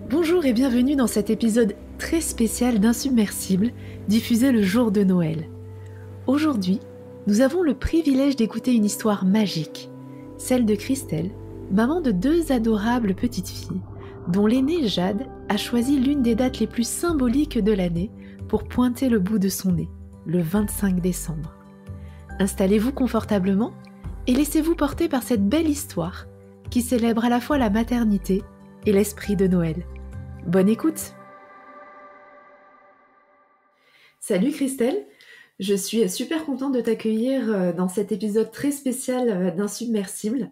Bonjour et bienvenue dans cet épisode très spécial d'Insubmersible, diffusé le jour de Noël. Aujourd'hui, nous avons le privilège d'écouter une histoire magique, celle de Christelle, maman de 2 adorables petites filles, dont l'aînée Jade a choisi l'une des dates les plus symboliques de l'année pour pointer le bout de son nez, le 25 décembre. Installez-vous confortablement et laissez-vous porter par cette belle histoire qui célèbre à la fois la maternité et l'esprit de Noël. Bonne écoute! Salut Christelle, je suis super contente de t'accueillir dans cet épisode très spécial d'Insubmersible.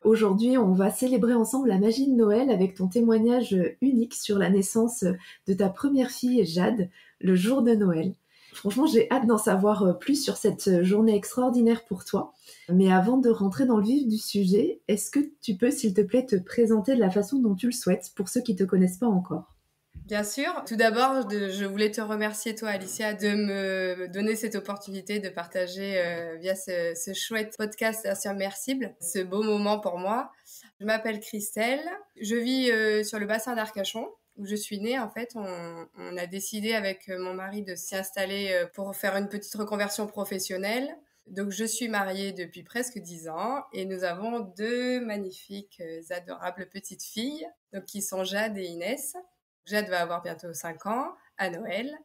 Aujourd'hui, on va célébrer ensemble la magie de Noël avec ton témoignage unique sur la naissance de ta première fille Jade, le jour de Noël. Franchement, j'ai hâte d'en savoir plus sur cette journée extraordinaire pour toi. Mais avant de rentrer dans le vif du sujet, est-ce que tu peux, s'il te plaît, te présenter de la façon dont tu le souhaites pour ceux qui ne te connaissent pas encore? Bien sûr. Tout d'abord, je voulais te remercier, toi, Alicia, de me donner cette opportunité de partager via ce chouette podcast Insubmersible, ce beau moment pour moi. Je m'appelle Christelle. Je vis sur le bassin d'Arcachon, où je suis née. En fait, on a décidé avec mon mari de s'y installer pour faire une petite reconversion professionnelle. Donc, je suis mariée depuis presque 10 ans et nous avons 2 magnifiques, adorables petites filles, donc, qui sont Jade et Inès. Jade va avoir bientôt 5 ans à Noël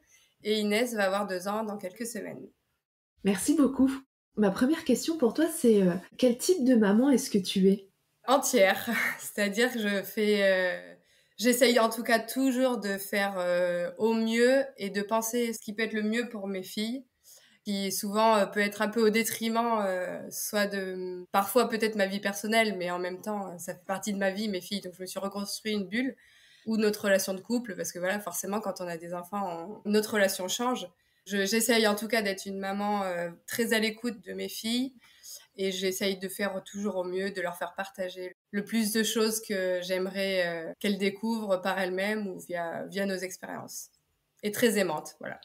et Inès va avoir 2 ans dans quelques semaines. Merci beaucoup. Ma première question pour toi, c'est quel type de maman est-ce que tu es? Entière, c'est-à-dire que j'essaye en tout cas toujours de faire au mieux et de penser ce qui peut être le mieux pour mes filles, qui souvent peut être un peu au détriment, soit de parfois peut-être ma vie personnelle, mais en même temps ça fait partie de ma vie, mes filles, donc je me suis reconstruit une bulle, ou notre relation de couple, parce que voilà, forcément quand on a des enfants, notre relation change. J'essaye en tout cas d'être une maman très à l'écoute de mes filles, et j'essaye de faire toujours au mieux, de leur faire partager le plus de choses que j'aimerais qu'elles découvrent par elles-mêmes ou via nos expériences. Et très aimante, voilà.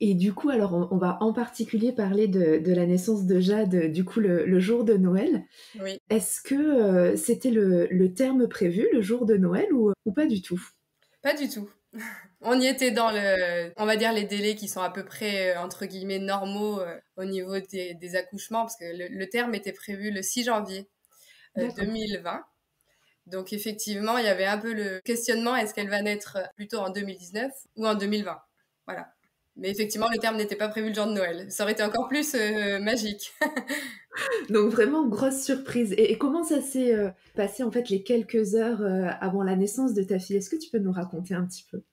Et du coup, alors on va en particulier parler de la naissance de Jade, du coup le jour de Noël. Oui. Est-ce que c'était le terme prévu, le jour de Noël, ou pas du tout? Pas du tout. On y était dans on va dire les délais qui sont à peu près, entre guillemets, normaux au niveau des accouchements, parce que le terme était prévu le 6 janvier D'accord. 2020. Donc effectivement, il y avait un peu le questionnement, est-ce qu'elle va naître plutôt en 2019 ou en 2020? Voilà. Mais effectivement, le terme n'était pas prévu le jour de Noël. Ça aurait été encore plus magique. Donc vraiment grosse surprise. Et comment ça s'est passé en fait les quelques heures avant la naissance de ta fille? Est-ce que tu peux nous raconter un petit peu?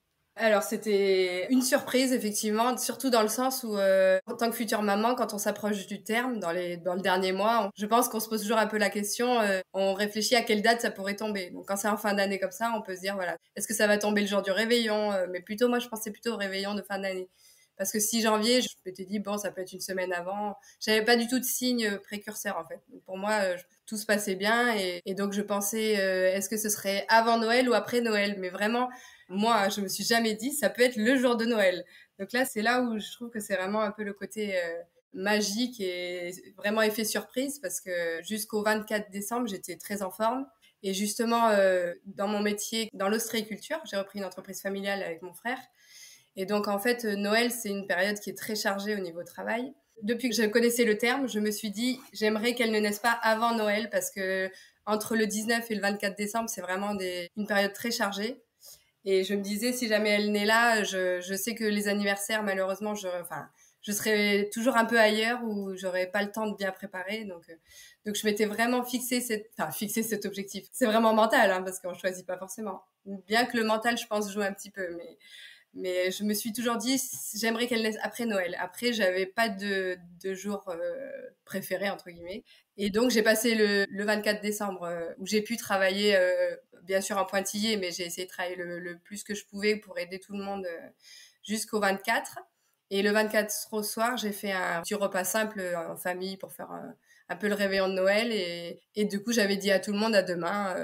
Alors, c'était une surprise, effectivement, surtout dans le sens où, en tant que future maman, quand on s'approche du terme, dans le dernier mois, je pense qu'on se pose toujours un peu la question, on réfléchit à quelle date ça pourrait tomber. Donc, quand c'est en fin d'année comme ça, on peut se dire, voilà, est-ce que ça va tomber le jour du réveillon? Mais plutôt, moi, je pensais plutôt au réveillon de fin d'année. Parce que 6 janvier, je m'étais dit, bon, ça peut être une semaine avant. J'avais pas du tout de signe précurseur, en fait. Donc, pour moi, tout se passait bien. Et donc, je pensais, est-ce que ce serait avant Noël ou après Noël? Mais vraiment, moi, je me suis jamais dit, ça peut être le jour de Noël. Donc là, c'est là où je trouve que c'est vraiment un peu le côté magique et vraiment effet surprise, parce que jusqu'au 24 décembre, j'étais très en forme. Et justement, dans mon métier, dans l'ostréiculture, j'ai repris une entreprise familiale avec mon frère. Et donc, en fait, Noël, c'est une période qui est très chargée au niveau travail. Depuis que je connaissais le terme, je me suis dit, j'aimerais qu'elle ne naisse pas avant Noël, parce que entre le 19 et le 24 décembre, c'est vraiment une période très chargée. Et je me disais, si jamais elle naît là, je sais que les anniversaires, malheureusement, je serais toujours un peu ailleurs, ou j'aurais pas le temps de bien préparer. Donc je m'étais vraiment fixé cet objectif. C'est vraiment mental, hein, parce qu'on choisit pas forcément. Bien que le mental, je pense, joue un petit peu, mais je me suis toujours dit, j'aimerais qu'elle naisse après Noël. Après, j'avais pas de jour préféré, entre guillemets. Et donc, j'ai passé le 24 décembre, où j'ai pu travailler, bien sûr en pointillé, mais j'ai essayé de travailler le plus que je pouvais pour aider tout le monde jusqu'au 24. Et le 24 au soir, j'ai fait un petit repas simple en famille pour faire un peu le réveillon de Noël. Et du coup, j'avais dit à tout le monde à demain.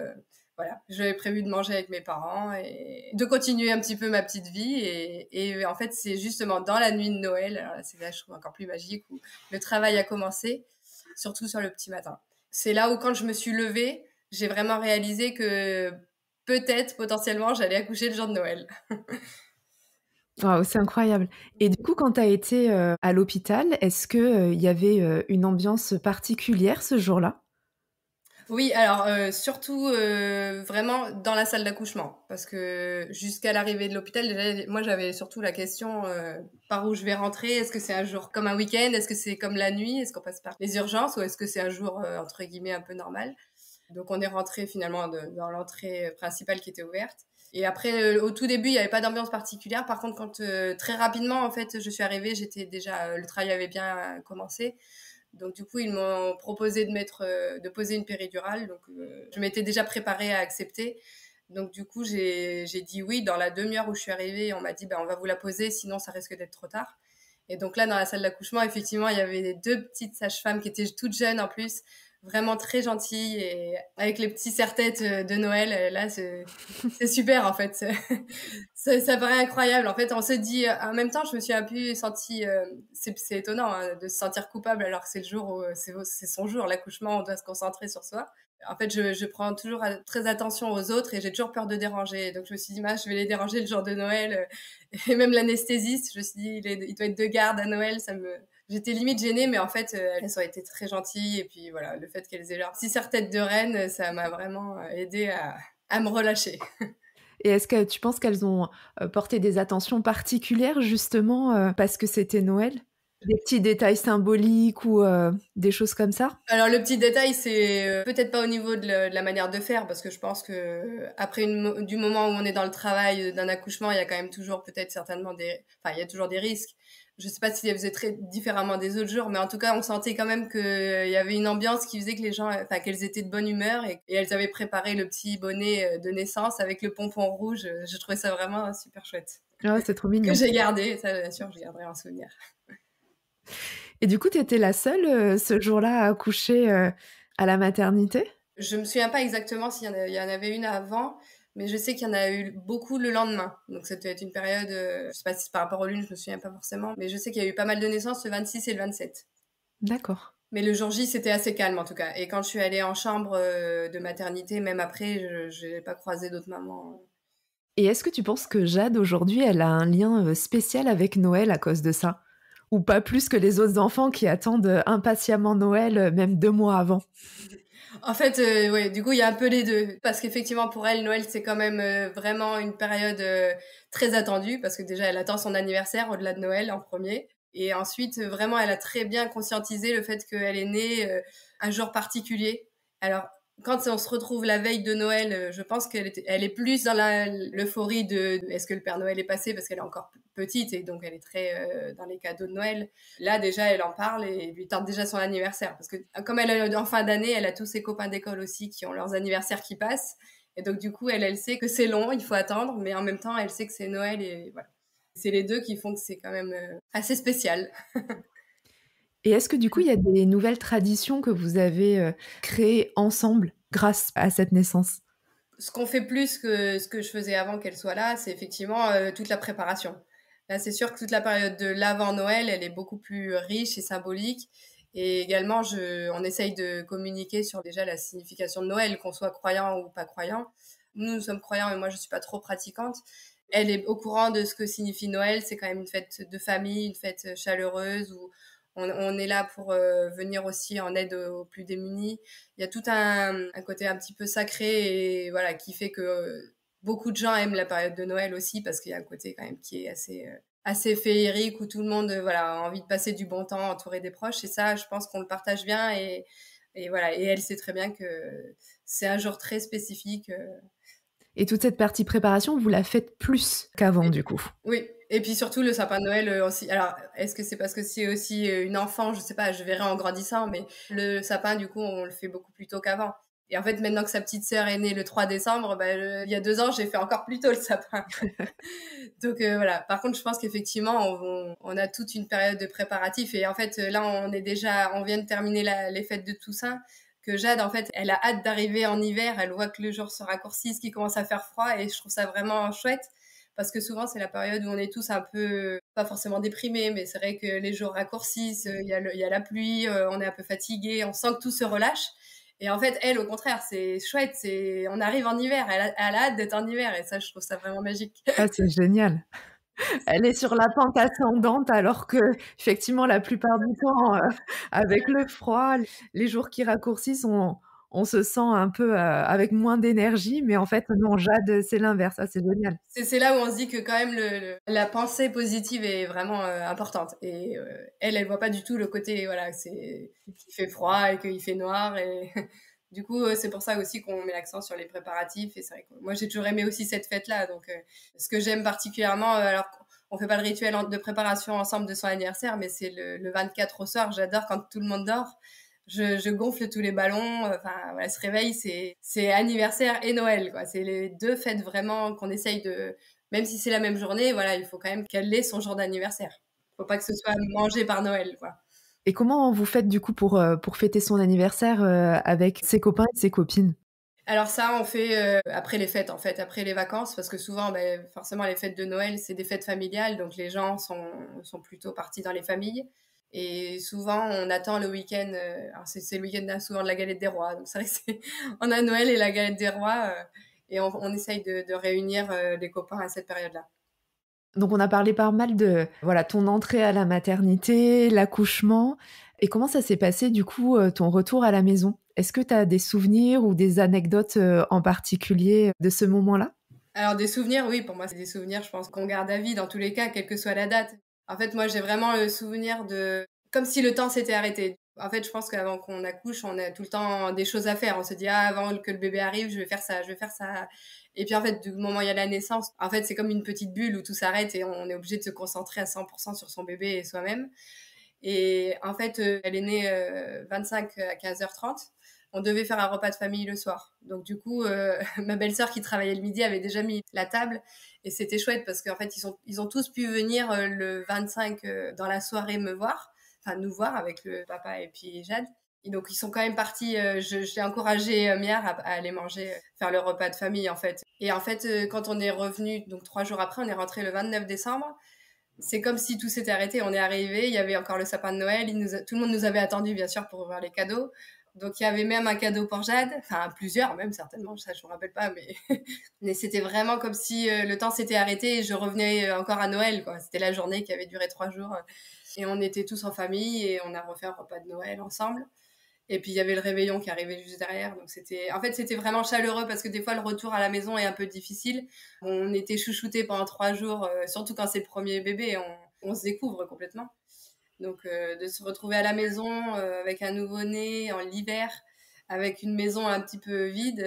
Voilà, j'avais prévu de manger avec mes parents et de continuer un petit peu ma petite vie. Et en fait, c'est justement dans la nuit de Noël, alors là, c'est là, je trouve encore plus magique, où le travail a commencé, surtout sur le petit matin. C'est là où, quand je me suis levée, j'ai vraiment réalisé que peut-être, potentiellement, j'allais accoucher le jour de Noël. Waouh, c'est incroyable. Et du coup, quand tu as été, à l'hôpital, est-ce que, il y avait, une ambiance particulière ce jour-là? Oui, alors, surtout, vraiment dans la salle d'accouchement. Parce que jusqu'à l'arrivée de l'hôpital, déjà, moi, j'avais surtout la question, par où je vais rentrer? Est-ce que c'est un jour comme un week-end? Est-ce que c'est comme la nuit? Est-ce qu'on passe par les urgences? Ou est-ce que c'est un jour, entre guillemets, «un peu normal»? Donc on est rentré finalement dans l'entrée principale qui était ouverte. Et après, au tout début, il n'y avait pas d'ambiance particulière. Par contre, quand très rapidement, en fait, je suis arrivée, j'étais déjà, le travail avait bien commencé. Donc du coup, ils m'ont proposé de poser une péridurale. Donc je m'étais déjà préparée à accepter. Donc du coup, j'ai dit oui. Dans la demi-heure où je suis arrivée, on m'a dit, on va vous la poser, sinon ça risque d'être trop tard. Et donc là, dans la salle d'accouchement, effectivement, il y avait les deux petites sages-femmes qui étaient toutes jeunes en plus, vraiment très gentilles et avec les petits serre-têtes de Noël. Là, c'est super en fait. Ça paraît incroyable. En fait, on se dit, en même temps, je me suis un peu sentie, c'est étonnant hein, de se sentir coupable alors que c'est le jour où c'est son jour, l'accouchement, on doit se concentrer sur soi. En fait, je prends toujours très attention aux autres et j'ai toujours peur de déranger. Donc, je me suis dit, je vais les déranger le jour de Noël. Et même l'anesthésiste, je me suis dit, il doit être de garde à Noël. J'étais limite gênée, mais en fait, elles ont été très gentilles. Et puis voilà, le fait qu'elles aient leur petite serre-tête de reine, ça m'a vraiment aidée à me relâcher. Et est-ce que tu penses qu'elles ont, porté des attentions particulières justement, parce que c'était Noël? Des petits détails symboliques ou, des choses comme ça? Alors le petit détail, c'est peut-être pas au niveau de la manière de faire, parce que je pense que après du moment où on est dans le travail d'un accouchement, il y a quand même toujours peut-être certainement il y a toujours des risques. Je sais pas si elles faisaient très différemment des autres jours, mais en tout cas, on sentait quand même qu'il y avait une ambiance qui faisait que les gens, qu'elles étaient de bonne humeur et elles avaient préparé le petit bonnet de naissance avec le pompon rouge. Je trouvais ça vraiment super chouette. Ah, c'est trop Que mignon. j'ai gardé, ça bien sûr, je garderai un souvenir. Et du coup, tu étais la seule, ce jour-là à accoucher, à la maternité? Je me souviens pas exactement il y en avait une avant, mais je sais qu'il y en a eu beaucoup le lendemain. Donc ça devait être une période, je sais pas si c'est par rapport aux lunes, je me souviens pas forcément, mais je sais qu'il y a eu pas mal de naissances le 26 et le 27. D'accord. Mais le jour J, c'était assez calme en tout cas. Et quand je suis allée en chambre de maternité, même après, je n'ai pas croisé d'autres mamans. Et est-ce que tu penses que Jade, aujourd'hui, elle a un lien, spécial avec Noël à cause de ça? Ou pas plus que les autres enfants qui attendent, impatiemment Noël, même 2 mois avant? En fait, ouais, du coup, il y a un peu les deux. Parce qu'effectivement, pour elle, Noël, c'est quand même vraiment une période très attendue. Parce que déjà, elle attend son anniversaire au-delà de Noël en premier. Et ensuite, vraiment, elle a très bien conscientisé le fait qu'elle est née un jour particulier. Alors, quand on se retrouve la veille de Noël, je pense elle est plus dans l'euphorie de est-ce que le Père Noël est passé parce qu'elle est encore petite et donc elle est très dans les cadeaux de Noël. Là, déjà, elle en parle et lui tente déjà son anniversaire. Parce que comme elle est en fin d'année, elle a tous ses copains d'école aussi qui ont leurs anniversaires qui passent. Et donc, du coup, elle sait que c'est long, il faut attendre, mais en même temps, elle sait que c'est Noël et voilà. C'est les deux qui font que c'est quand même assez spécial. Et est-ce que du coup, il y a des nouvelles traditions que vous avez, créées ensemble grâce à cette naissance? Ce qu'on fait plus que ce que je faisais avant qu'elle soit là, c'est effectivement toute la préparation. Là, c'est sûr que toute la période de l'avant Noël, elle est beaucoup plus riche et symbolique. Et également, on essaye de communiquer sur déjà la signification de Noël, qu'on soit croyant ou pas croyant. Nous sommes croyants, mais moi, je suis pas trop pratiquante. Elle est au courant de ce que signifie Noël. C'est quand même une fête de famille, une fête chaleureuse où on est là pour venir aussi en aide aux plus démunis. Il y a tout un côté un petit peu sacré et voilà qui fait que beaucoup de gens aiment la période de Noël aussi parce qu'il y a un côté quand même qui est assez féerique où tout le monde voilà a envie de passer du bon temps entouré des proches et ça je pense qu'on le partage bien et voilà et elle sait très bien que c'est un jour très spécifique. Et toute cette partie préparation, vous la faites plus qu'avant, du coup? Oui, et puis surtout le sapin de Noël aussi. Alors, est-ce que c'est parce que c'est aussi une enfant? Je sais pas, je verrai en grandissant, mais le sapin, du coup, on le fait beaucoup plus tôt qu'avant. Et en fait, maintenant que sa petite sœur est née le 3 décembre, il y a 2 ans, j'ai fait encore plus tôt le sapin. Donc voilà. Par contre, je pense qu'effectivement, on a toute une période de préparatifs. Et en fait, là, on vient de terminer les fêtes de Toussaint. Que Jade, en fait, elle a hâte d'arriver en hiver. Elle voit que le jour se raccourcit, qu'il commence à faire froid. Et je trouve ça vraiment chouette. Parce que souvent, c'est la période où on est tous un peu, pas forcément déprimés, mais c'est vrai que les jours raccourcissent, il y a la pluie, on est un peu fatigué, on sent que tout se relâche. Et en fait, elle, au contraire, c'est chouette. On arrive en hiver. Elle a hâte d'être en hiver. Et ça, je trouve ça vraiment magique. Ah, c'est génial. Elle est sur la pente ascendante alors que effectivement la plupart du temps, avec le froid, les jours qui raccourcissent, on se sent un peu, avec moins d'énergie, mais en fait non, Jade, c'est l'inverse. Ah, c'est génial. C'est là où on se dit que quand même la pensée positive est vraiment importante. Et elle voit pas du tout le côté, voilà, c'est qu'il fait froid et qu'il fait noir. Et du coup, c'est pour ça aussi qu'on met l'accent sur les préparatifs. Et c'est vrai que moi, j'ai toujours aimé aussi cette fête-là. Donc, ce que j'aime particulièrement, alors on fait pas le rituel de préparation ensemble de son anniversaire, mais c'est le 24 au soir. J'adore quand tout le monde dort. Je gonfle tous les ballons. Enfin, voilà, se réveille, c'est anniversaire et Noël, quoi. C'est les deux fêtes vraiment qu'on essaye de, même si c'est la même journée, voilà, il faut quand même qu'elle ait son jour d'anniversaire. Faut pas que ce soit mangé par Noël, quoi. Et comment vous faites du coup pour fêter son anniversaire, avec ses copains et ses copines? Alors ça, on fait après les fêtes, en fait, après les vacances, parce que souvent, ben, forcément, les fêtes de Noël, c'est des fêtes familiales, donc les gens sont plutôt partis dans les familles. Et souvent, on attend le week-end. Alors c'est le week-end souvent de la galette des rois. Donc c'est vrai que on a Noël et la galette des rois, et on essaye de réunir les copains à cette période-là. Donc on a parlé pas mal de, voilà, ton entrée à la maternité, l'accouchement et comment ça s'est passé du coup, ton retour à la maison? Est-ce que tu as des souvenirs ou des anecdotes, en particulier de ce moment-là? Alors des souvenirs, oui, pour moi c'est des souvenirs, je pense qu'on garde à vie dans tous les cas, quelle que soit la date. En fait, moi j'ai vraiment le souvenir de comme si le temps s'était arrêté. En fait, je pense qu'avant qu'on accouche, on a tout le temps des choses à faire. On se dit ah, avant que le bébé arrive, je vais faire ça, je vais faire ça. Et puis en fait, du moment où il y a la naissance, en fait, c'est comme une petite bulle où tout s'arrête et on est obligé de se concentrer à 100% sur son bébé et soi-même. Et en fait, elle est née 25 à 15h30. On devait faire un repas de famille le soir. Donc du coup, ma belle-sœur qui travaillait le midi avait déjà mis la table et c'était chouette parce qu'en fait, ils ont tous pu venir le 25 dans la soirée me voir, enfin nous voir avec le papa et puis Jade. Et donc ils sont quand même partis. J'ai encouragé Miar à aller manger, faire le repas de famille en fait. Et en fait, quand on est revenu, donc 3 jours après, on est rentré le 29 décembre. C'est comme si tout s'était arrêté. On est arrivé, il y avait encore le sapin de Noël. Tout le monde nous avait attendu, bien sûr, pour ouvrir les cadeaux. Donc, il y avait même un cadeau pour Jade. Enfin, plusieurs, même, certainement. Ça, je me rappelle pas, mais, mais c'était vraiment comme si le temps s'était arrêté et je revenais encore à Noël, quoi. C'était la journée qui avait duré 3 jours. Et on était tous en famille et on a refait un repas de Noël ensemble. Et puis il y avait le réveillon qui arrivait juste derrière. Donc c'était vraiment chaleureux parce que des fois le retour à la maison est un peu difficile. On était chouchoutés pendant 3 jours, surtout quand c'est le premier bébé, on se découvre complètement. Donc de se retrouver à la maison avec un nouveau-né en l'hiver, avec une maison un petit peu vide,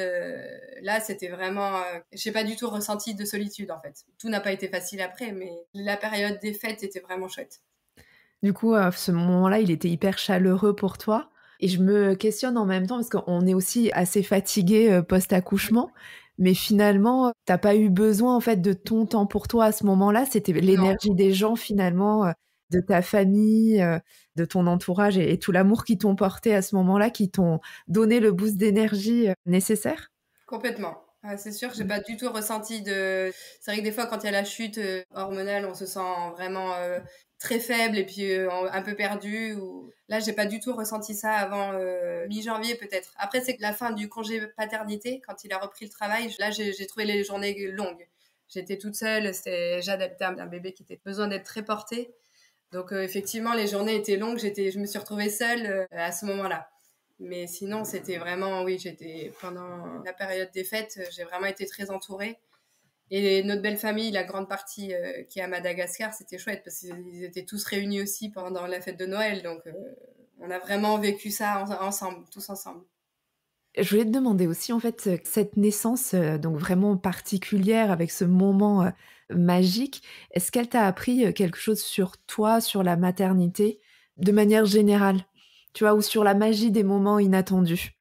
là c'était vraiment, j'ai pas du tout ressenti de solitude en fait. Tout n'a pas été facile après, mais la période des fêtes était vraiment chouette. Du coup, ce moment-là, il était hyper chaleureux pour toi et je me questionne en même temps parce qu'on est aussi assez fatigué, post-accouchement, mais finalement, tu pas eu besoin en fait de ton temps pour toi à ce moment-là? C'était Non. l'énergie des gens finalement, de ta famille, de ton entourage et tout l'amour qu'ils t'ont porté à ce moment-là, qui t'ont donné le boost d'énergie, nécessaire? Complètement. Ah, c'est sûr que j'ai Mmh. pas du tout ressenti de. C'est vrai que des fois, quand il y a la chute hormonale, on se sent vraiment très faible et puis un peu perdu. Ou... Là, j'ai pas du tout ressenti ça avant mi-janvier peut-être. Après, c'est que la fin du congé paternité, quand il a repris le travail, là, j'ai trouvé les journées longues. J'étais toute seule, j'adaptais un bébé qui avait besoin d'être très porté. Donc effectivement, les journées étaient longues. Je me suis retrouvée seule à ce moment-là. Mais sinon, c'était vraiment, oui, j'étais pendant la période des fêtes, j'ai vraiment été très entourée. Et notre belle famille, la grande partie qui est à Madagascar, c'était chouette parce qu'ils étaient tous réunis aussi pendant la fête de Noël. Donc, on a vraiment vécu ça ensemble, tous ensemble. Je voulais te demander aussi, en fait, cette naissance, donc vraiment particulière avec ce moment, magique, est-ce qu'elle t'a appris, quelque chose sur toi, sur la maternité, de manière générale? Tu vois? Ou sur la magie des moments inattendus?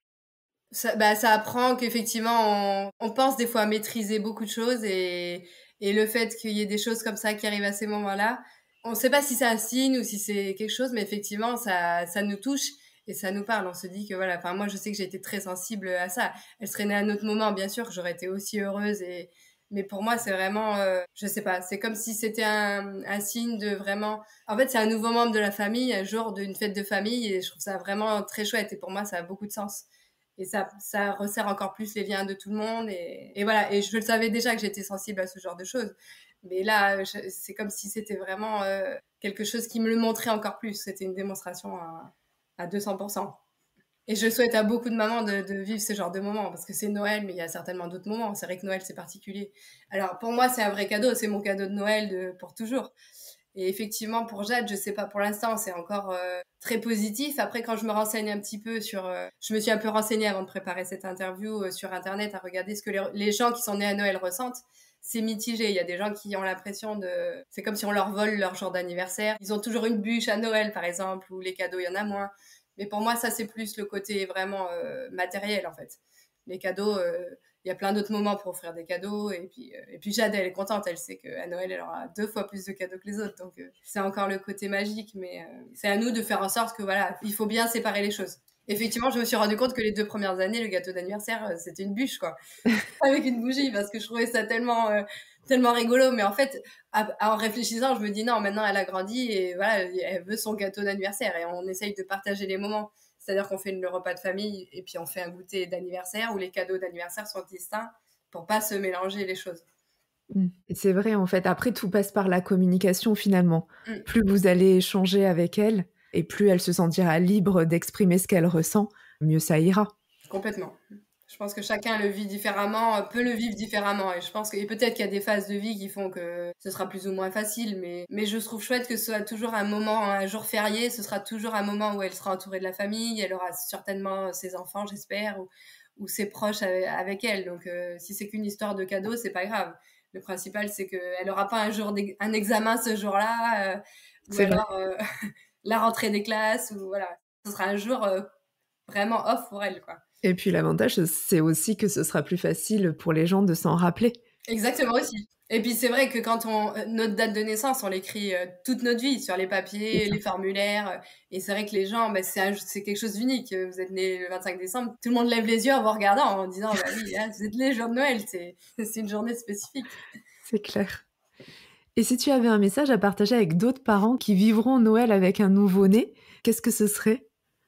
Ça apprend qu'effectivement, on pense des fois à maîtriser beaucoup de choses et le fait qu'il y ait des choses comme ça qui arrivent à ces moments-là, on ne sait pas si c'est un signe ou si c'est quelque chose, mais effectivement, ça nous touche et ça nous parle. On se dit que voilà, enfin, moi, je sais que j'ai été très sensible à ça. Elle serait née à un autre moment, bien sûr, j'aurais été aussi heureuse mais pour moi, c'est vraiment, je sais pas, c'est comme si c'était un signe de vraiment, en fait, c'est un nouveau membre de la famille, un jour d'une fête de famille et je trouve ça vraiment très chouette et pour moi, ça a beaucoup de sens. Et ça resserre encore plus les liens de tout le monde. Et voilà. Et je le savais déjà que j'étais sensible à ce genre de choses. Mais là, c'est comme si c'était vraiment quelque chose qui me le montrait encore plus. C'était une démonstration à 200%. Et je souhaite à beaucoup de mamans de vivre ce genre de moments, parce que c'est Noël, mais il y a certainement d'autres moments. C'est vrai que Noël, c'est particulier. Alors, pour moi, c'est un vrai cadeau. C'est mon cadeau de Noël pour toujours. Et effectivement, pour Jade, je sais pas pour l'instant, c'est encore très positif. Après, quand je me renseigne un petit peu je me suis un peu renseignée avant de préparer cette interview sur Internet, à regarder ce que les gens qui sont nés à Noël ressentent. C'est mitigé. Il y a des gens qui ont l'impression c'est comme si on leur vole leur jour d'anniversaire. Ils ont toujours une bûche à Noël, par exemple, ou les cadeaux, il y en a moins. Mais pour moi, ça, c'est plus le côté vraiment matériel, en fait. Les cadeaux, il y a plein d'autres moments pour offrir des cadeaux. Et puis Jade, elle est contente. Elle sait qu'à Noël, elle aura 2 fois plus de cadeaux que les autres. Donc, c'est encore le côté magique. Mais c'est à nous de faire en sorte que, voilà, il faut bien séparer les choses. Effectivement, je me suis rendu compte que les 2 premières années, le gâteau d'anniversaire, c'était une bûche, quoi. Avec une bougie, parce que je trouvais ça tellement rigolo. Mais en fait, en réfléchissant, je me dis non, maintenant elle a grandi et voilà, elle veut son gâteau d'anniversaire et on essaye de partager les moments. C'est-à-dire qu'on fait le repas de famille et puis on fait un goûter d'anniversaire où les cadeaux d'anniversaire sont distincts pour pas se mélanger les choses. Et c'est vrai, en fait, après tout passe par la communication finalement. Plus vous allez échanger avec elle et plus elle se sentira libre d'exprimer ce qu'elle ressent, mieux ça ira. Complètement. Je pense que chacun le vit différemment, peut le vivre différemment. Et je pense que peut-être qu'il y a des phases de vie qui font que ce sera plus ou moins facile. Mais je trouve chouette que ce soit toujours un jour férié. Ce sera toujours un moment où elle sera entourée de la famille. Elle aura certainement ses enfants, j'espère, ou ses proches avec elle. Donc, si c'est qu'une histoire de cadeau, c'est pas grave. Le principal, c'est qu'elle aura pas un examen ce jour-là, ou alors la rentrée des classes, ou voilà. Ce sera un jour vraiment off pour elle, quoi. Et puis l'avantage, c'est aussi que ce sera plus facile pour les gens de s'en rappeler. Exactement aussi. Et puis c'est vrai que quand notre date de naissance, on l'écrit toute notre vie sur les papiers, les formulaires. Et c'est vrai que les gens, c'est quelque chose d'unique. Vous êtes né le 25 décembre, tout le monde lève les yeux en vous regardant, en disant bah oui, vous êtes né le jour de Noël, c'est une journée spécifique. C'est clair. Et si tu avais un message à partager avec d'autres parents qui vivront Noël avec un nouveau-né, qu'est-ce que ce serait ?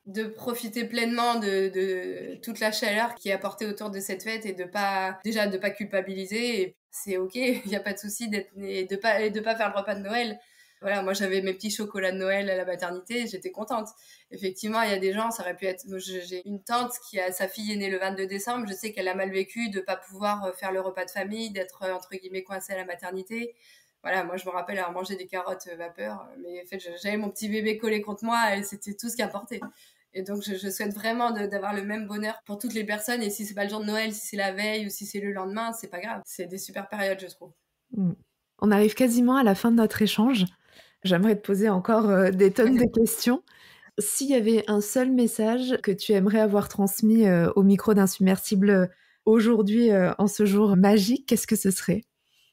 De profiter pleinement de toute la chaleur qui est apportée autour de cette fête et de pas culpabiliser. Et c'est ok, il n'y a pas de souci d'être né, de pas faire le repas de Noël. Voilà, moi j'avais mes petits chocolats de Noël à la maternité, j'étais contente. Effectivement, il y a des gens, ça aurait pu être... J'ai une tante sa fille est née le 22 décembre, je sais qu'elle a mal vécu de pas pouvoir faire le repas de famille, d'être entre guillemets coincée à la maternité. Voilà, moi je me rappelle avoir mangé des carottes vapeur, mais en fait j'avais mon petit bébé collé contre moi et c'était tout ce qui importait. Et donc, je souhaite vraiment d'avoir le même bonheur pour toutes les personnes. Et si c'est pas le jour de Noël, si c'est la veille ou si c'est le lendemain, c'est pas grave. C'est des super périodes, je trouve. On arrive quasiment à la fin de notre échange. J'aimerais te poser encore des tonnes de questions. S'il y avait un seul message que tu aimerais avoir transmis au micro d'Insubmersible aujourd'hui, en ce jour magique, qu'est-ce que ce serait ?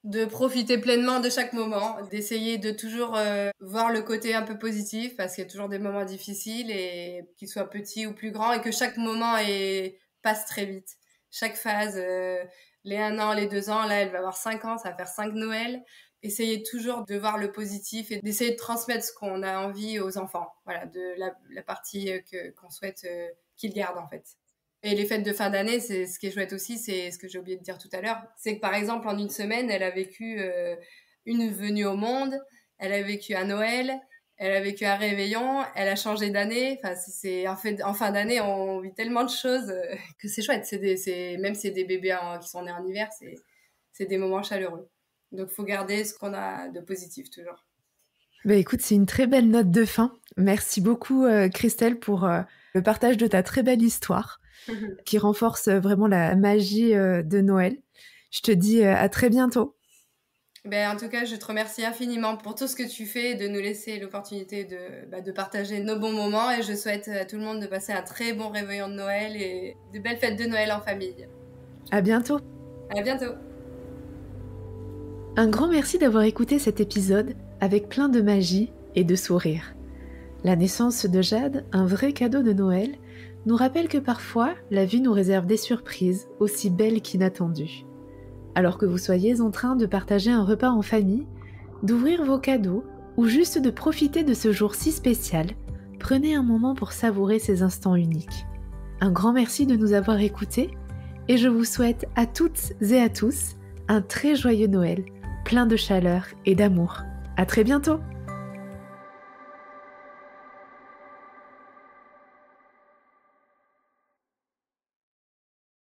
De profiter pleinement de chaque moment, d'essayer de toujours voir le côté un peu positif, parce qu'il y a toujours des moments difficiles, et qu'ils soient petits ou plus grands, et que chaque moment passe très vite. Chaque phase, les 1 an, les 2 ans, là elle va avoir 5 ans, ça va faire 5 Noëls. Essayer toujours de voir le positif et d'essayer de transmettre ce qu'on a envie aux enfants. Voilà, de la partie qu'on souhaite qu'ils gardent en fait. Et les fêtes de fin d'année, c'est ce qui est chouette aussi, c'est ce que j'ai oublié de dire tout à l'heure. C'est que par exemple, en une semaine, elle a vécu une venue au monde, elle a vécu un Noël, elle a vécu un réveillon, elle a changé d'année. Enfin, en fin d'année, on vit tellement de choses que c'est chouette. Même si c'est des bébés qui sont nés en hiver, c'est des moments chaleureux. Donc, faut garder ce qu'on a de positif toujours. Bah écoute, c'est une très belle note de fin. Merci beaucoup Christelle pour le partage de ta très belle histoire qui renforce vraiment la magie de Noël. Je te dis à très bientôt. En tout cas, je te remercie infiniment pour tout ce que tu fais et de nous laisser l'opportunité de partager nos bons moments. Et je souhaite à tout le monde de passer un très bon réveillon de Noël et de belles fêtes de Noël en famille. À bientôt. À bientôt. Un grand merci d'avoir écouté cet épisode avec plein de magie et de sourires. La naissance de Jade, un vrai cadeau de Noël, nous rappelle que parfois, la vie nous réserve des surprises aussi belles qu'inattendues. Alors que vous soyez en train de partager un repas en famille, d'ouvrir vos cadeaux ou juste de profiter de ce jour si spécial, prenez un moment pour savourer ces instants uniques. Un grand merci de nous avoir écoutés et je vous souhaite à toutes et à tous un très joyeux Noël, plein de chaleur et d'amour. À très bientôt!